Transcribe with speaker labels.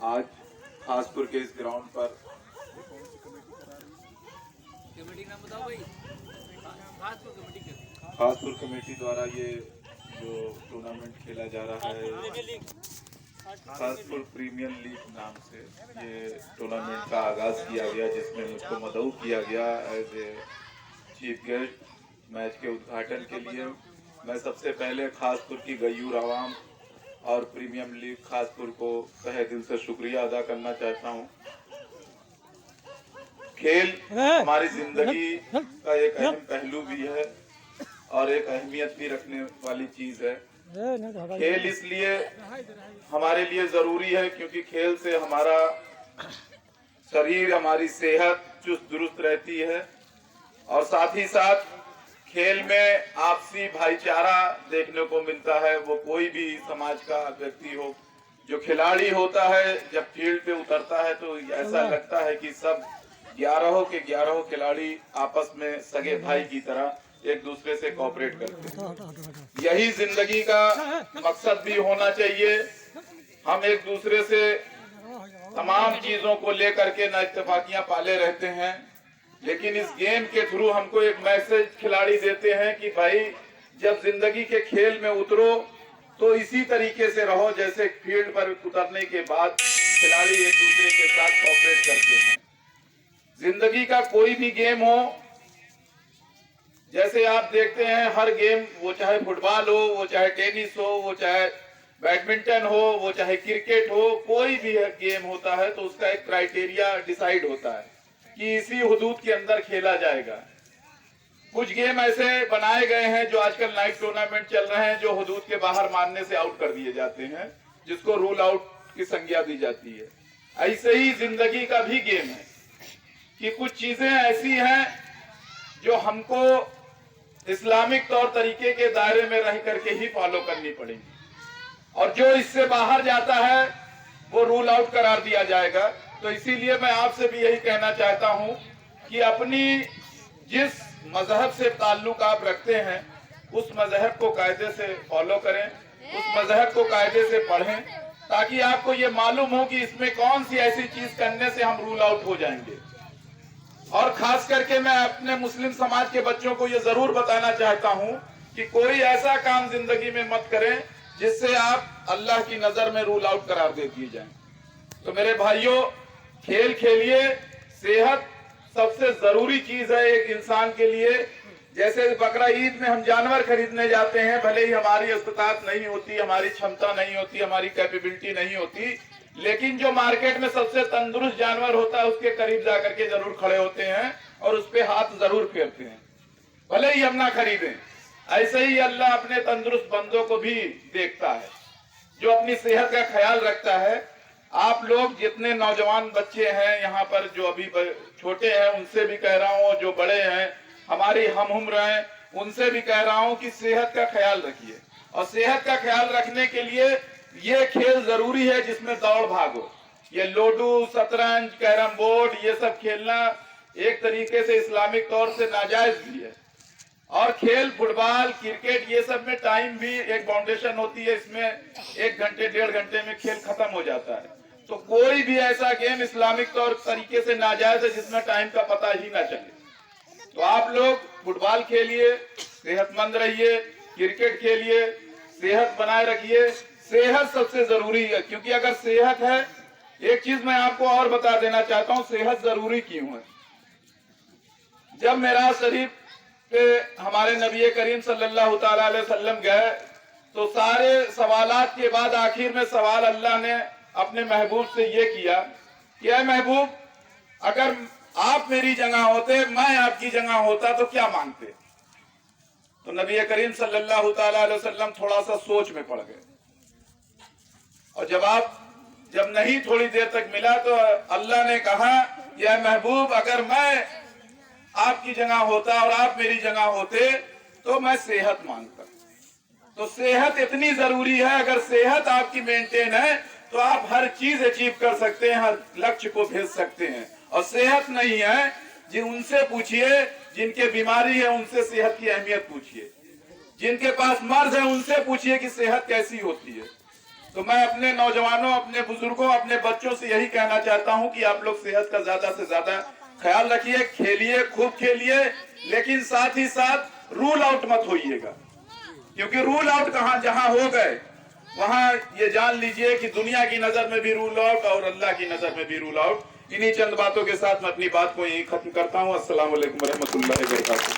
Speaker 1: आज खासपुर के इस ग्राउंड पर
Speaker 2: कमेटी नाम बताओ भाई।
Speaker 1: खासपुर कमेटी द्वारा ये जो टूर्नामेंट खेला जा रहा है खासपुर प्रीमियर लीग नाम से ये टूर्नामेंट का आगाज किया गया, जिसमें मुझको मदऊ किया गया as a chief guest match के उद्घाटन के लिए। मैं सबसे पहले खासपुर की गयूर आवाम और प्रीमियर लीग खासपुर को तहे दिल से शुक्रिया अदा करना चाहता हूँ। खेल हमारी जिंदगी का एक अहम पहलू भी है और एक अहमियत भी रखने वाली चीज है। खेल इसलिए हमारे लिए जरूरी है क्योंकि खेल से हमारा शरीर, हमारी सेहत चुस्त दुरुस्त रहती है और साथ ही साथ खेल में आपसी भाईचारा देखने को मिलता है। वो कोई भी समाज का व्यक्ति हो, जो खिलाड़ी होता है जब फील्ड पे उतरता है तो ऐसा लगता है कि सब 11 के 11 खिलाड़ी आपस में सगे भाई की तरह एक दूसरे से कोऑपरेट करते हैं। यही जिंदगी का मकसद भी होना चाहिए। हम एक दूसरे से तमाम चीजों को लेकर के ना इत्तेफाकियां पाले रहते हैं, लेकिन इस गेम के थ्रू हमको एक मैसेज खिलाड़ी देते हैं कि भाई जब जिंदगी के खेल में उतरो तो इसी तरीके से रहो जैसे फील्ड पर उतरने के बाद खिलाड़ी एक दूसरे के साथ कोऑपरेट करते हैं। जिंदगी का कोई भी गेम हो, जैसे आप देखते हैं हर गेम, वो चाहे फुटबॉल हो, वो चाहे टेनिस हो, वो चाहे बैडमिंटन हो, वो चाहे क्रिकेट हो, कोई भी गेम होता है तो उसका एक क्राइटेरिया डिसाइड होता है कि इसी हुदूद के अंदर खेला जाएगा। कुछ गेम ऐसे बनाए गए हैं जो आजकल नाइट टूर्नामेंट चल रहे हैं, जो हुदूद के बाहर मानने से आउट कर दिए जाते हैं, जिसको रूल आउट की संज्ञा दी जाती है। ऐसे ही जिंदगी का भी गेम है कि कुछ चीजें ऐसी हैं जो हमको इस्लामिक तौर तरीके के दायरे में रह करके ही फॉलो करनी पड़ेगी और जो इससे बाहर जाता है वो रूल आउट करार दिया जाएगा। तो इसीलिए मैं आपसे भी यही कहना चाहता हूं कि अपनी जिस मजहब से ताल्लुक आप रखते हैं उस मजहब को कायदे से फॉलो करें, उस मजहब को कायदे से पढ़ें, ताकि आपको ये मालूम हो कि इसमें कौन सी ऐसी चीज करने से हम रूल आउट हो जाएंगे। और खास करके मैं अपने मुस्लिम समाज के बच्चों को ये जरूर बताना चाहता हूं कि कोई ऐसा काम जिंदगी में मत करें जिससे आप अल्लाह की नजर में रूल आउट करार दे दिए जाएं। तो मेरे भाइयों, खेल खेलिए। सेहत सबसे जरूरी चीज है एक इंसान के लिए। जैसे बकरा ईद में हम जानवर खरीदने जाते हैं, भले ही हमारी इस्तात नहीं होती, हमारी क्षमता नहीं होती, हमारी कैपेबिलिटी नहीं होती, लेकिन जो मार्केट में सबसे तंदुरुस्त जानवर होता है उसके करीब जाकर के जरूर खड़े होते हैं और उस पर हाथ जरूर फेरते हैं, भले ही हम ना खरीदें। ऐसे ही अल्लाह अपने तंदुरुस्त बंदों को भी देखता है, जो अपनी सेहत का ख्याल रखता है। आप लोग जितने नौजवान बच्चे हैं यहाँ पर, जो अभी छोटे हैं उनसे भी कह रहा हूँ, जो बड़े हैं हमारी हम उम्र हैं उनसे भी कह रहा हूँ कि सेहत का ख्याल रखिए। और सेहत का ख्याल रखने के लिए ये खेल जरूरी है जिसमें दौड़ भागो। ये लूडो, शतरंज, कैरम बोर्ड, ये सब खेलना एक तरीके से इस्लामिक तौर से नाजायज भी है। और खेल फुटबॉल, क्रिकेट, ये सब में टाइम भी एक बाउंडेशन होती है, इसमें 1 घंटे 1.5 घंटे में खेल खत्म हो जाता है। तो कोई भी ऐसा गेम इस्लामिक तौर तरीके से नाजायज है जिसमें टाइम का पता ही ना चले। तो आप लोग फुटबॉल खेलिए, सेहतमंद रहिए, क्रिकेट खेलिए, सेहत बनाए रखिए। सेहत सबसे जरूरी है, क्योंकि अगर सेहत है, एक चीज मैं आपको और बता देना चाहता हूं सेहत जरूरी क्यों है। जब मेराज शरीफ पे हमारे नबी करीम सल्लल्लाहु ताला अलैहि वसल्लम गए तो सारे सवालात के बाद आखिर में सवाल अल्लाह ने अपने महबूब से ये किया कि ऐ महबूब, अगर आप मेरी जगह होते, मैं आपकी जगह होता तो क्या मांगते। तो नबी करीम सल्लल्लाहु ताला अलैहि वसल्लम थोड़ा सा सोच में पड़ गए और जब नहीं थोड़ी देर तक मिला तो अल्लाह ने कहा, यह महबूब, अगर मैं आपकी जगह होता और आप मेरी जगह होते तो मैं सेहत मांगता। तो सेहत इतनी जरूरी है, अगर सेहत आपकी मेंटेन है तो आप हर चीज अचीव कर सकते हैं, हर लक्ष्य को भेज सकते हैं। और सेहत नहीं है जी, उनसे पूछिए जिनके बीमारी है, उनसे सेहत की अहमियत पूछिए। जिनके पास मर्ज है उनसे पूछिए कि सेहत कैसी होती है। तो मैं अपने नौजवानों, अपने बुजुर्गों, अपने बच्चों से यही कहना चाहता हूं कि आप लोग सेहत का ज्यादा से ज्यादा ख्याल रखिए, खेलिए, खूब खेलिए, लेकिन साथ ही साथ रूल आउट मत होइएगा, क्योंकि रूल आउट जहां हो गए वहां ये जान लीजिए कि दुनिया की नजर में भी रूल आउट और अल्लाह की नजर में भी रूल आउट। इन्हीं चंद बातों के साथ मैं अपनी बात को यहीं खत्म करता हूं। अस्सलाम वालेकुम रहमतुल्लाहि व बरकातहू।